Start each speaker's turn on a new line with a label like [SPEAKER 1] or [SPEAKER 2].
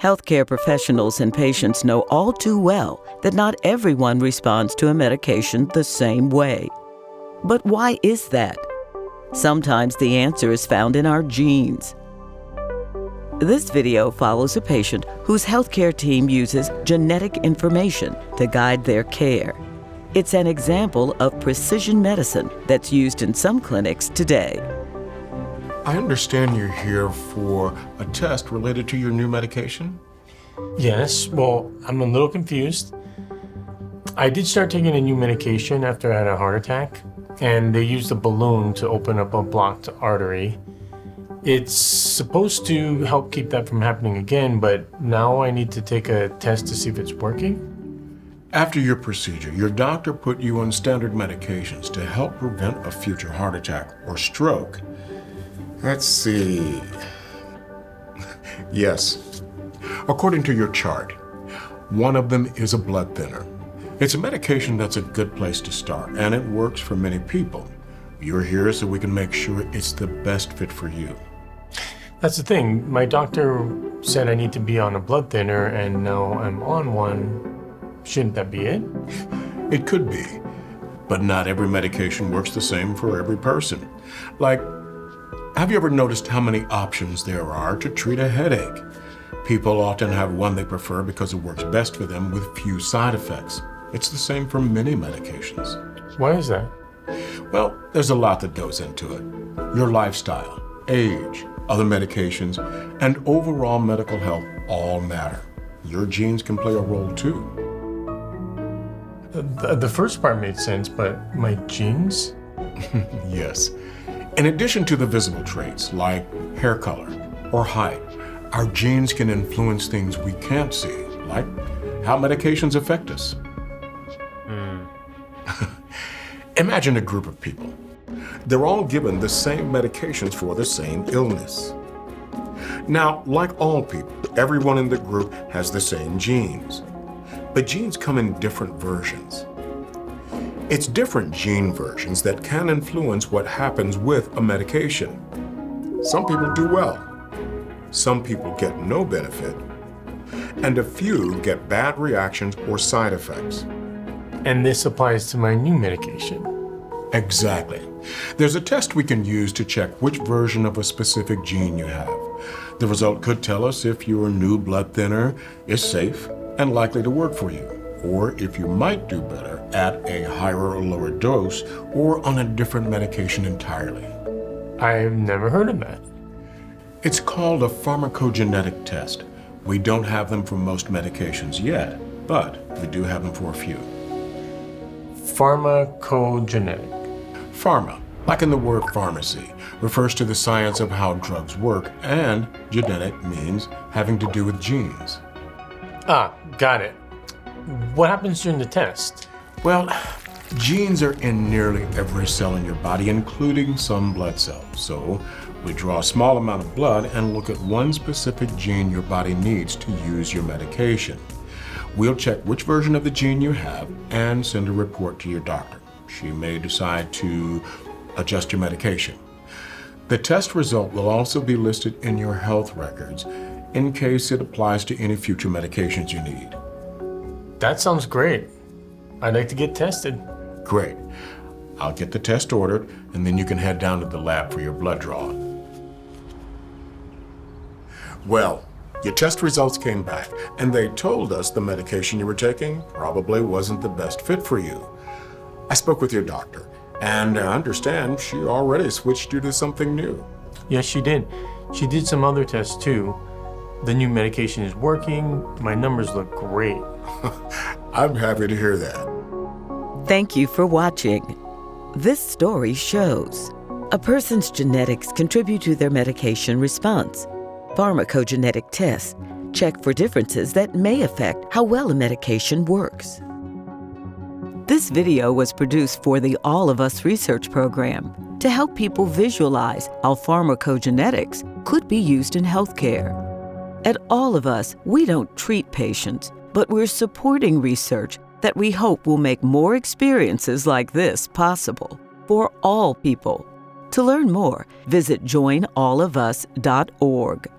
[SPEAKER 1] Healthcare professionals and patients know all too well that not everyone responds to a medication the same way. But why is that? Sometimes the answer is found in our genes. This video follows a patient whose healthcare team uses genetic information to guide their care. It's an example of precision medicine that's used in some clinics today.
[SPEAKER 2] I understand you're here for a test related to your new medication?
[SPEAKER 3] Yes, well, I'm a little confused. I did start taking a new medication after I had a heart attack, and they used a balloon to open up a blocked artery. It's supposed to help keep that from happening again, but now I need to take a test to see if it's working.
[SPEAKER 2] After your procedure, your doctor put you on standard medications to help prevent a future heart attack or stroke. Let's see. Yes. According to your chart, one of them is a blood thinner. It's a medication that's a good place to start, and it works for many people. You're here so we can make sure it's the best fit for you.
[SPEAKER 3] That's the thing. My doctor said I need to be on a blood thinner, and now I'm on one. Shouldn't that be it?
[SPEAKER 2] It could be, but not every medication works the same for every person. Like, have you ever noticed how many options there are to treat a headache? People often have one they prefer because it works best for them with few side effects. It's the same for many medications.
[SPEAKER 3] Why is that?
[SPEAKER 2] Well, there's a lot that goes into it. Your lifestyle, age, other medications, and overall medical health all matter. Your genes can play a role too.
[SPEAKER 3] The first part made sense, but my genes?
[SPEAKER 2] Yes. In addition to the visible traits like hair color or height, our genes can influence things we can't see, like how medications affect us. Imagine a group of people. They're all given the same medications for the same illness. Now, like all people, everyone in the group has the same genes, but genes come in different versions. It's different gene versions that can influence what happens with a medication. Some people do well, some people get no benefit, and a few get bad reactions or side effects.
[SPEAKER 3] And this applies to my new medication.
[SPEAKER 2] Exactly. There's a test we can use to check which version of a specific gene you have. The result could tell us if your new blood thinner is safe and likely to work for you, or if you might do better at a higher or lower dose or on a different medication entirely.
[SPEAKER 3] I've never heard of that.
[SPEAKER 2] It's called a farmacogenetic test. We don't have them for most medications yet, but we do have them for a few.
[SPEAKER 3] Farmacogenetic.
[SPEAKER 2] Pharma, like in the word pharmacy, refers to the science of how drugs work, and genetic means having to do with genes.
[SPEAKER 3] Ah, got it. What happens during the test?
[SPEAKER 2] Well, genes are in nearly every cell in your body, including some blood cells. So we draw a small amount of blood and look at one specific gene your body needs to use your medication. We'll check which version of the gene you have and send a report to your doctor. She may decide to adjust your medication. The test result will also be listed in your health records in case it applies to any future medications you need.
[SPEAKER 3] That sounds great. I'd like to get tested.
[SPEAKER 2] Great. I'll get the test ordered, and then you can head down to the lab for your blood draw. Well, your test results came back, and they told us the medication you were taking probably wasn't the best fit for you. I spoke with your doctor, and I understand she already switched you to something new.
[SPEAKER 3] Yes, she did. She did some other tests too. The new medication is working. My numbers look great.
[SPEAKER 2] I'm happy to hear that.
[SPEAKER 1] Thank you for watching. This story shows a person's genetics contribute to their medication response. Farmacogenetic tests check for differences that may affect how well a medication works. This video was produced for the All of Us research program to help people visualize how pharmacogenetics could be used in healthcare. At All of Us, we don't treat patients, but we're supporting research that we hope will make more experiences like this possible for all people. To learn more, visit joinallofus.org.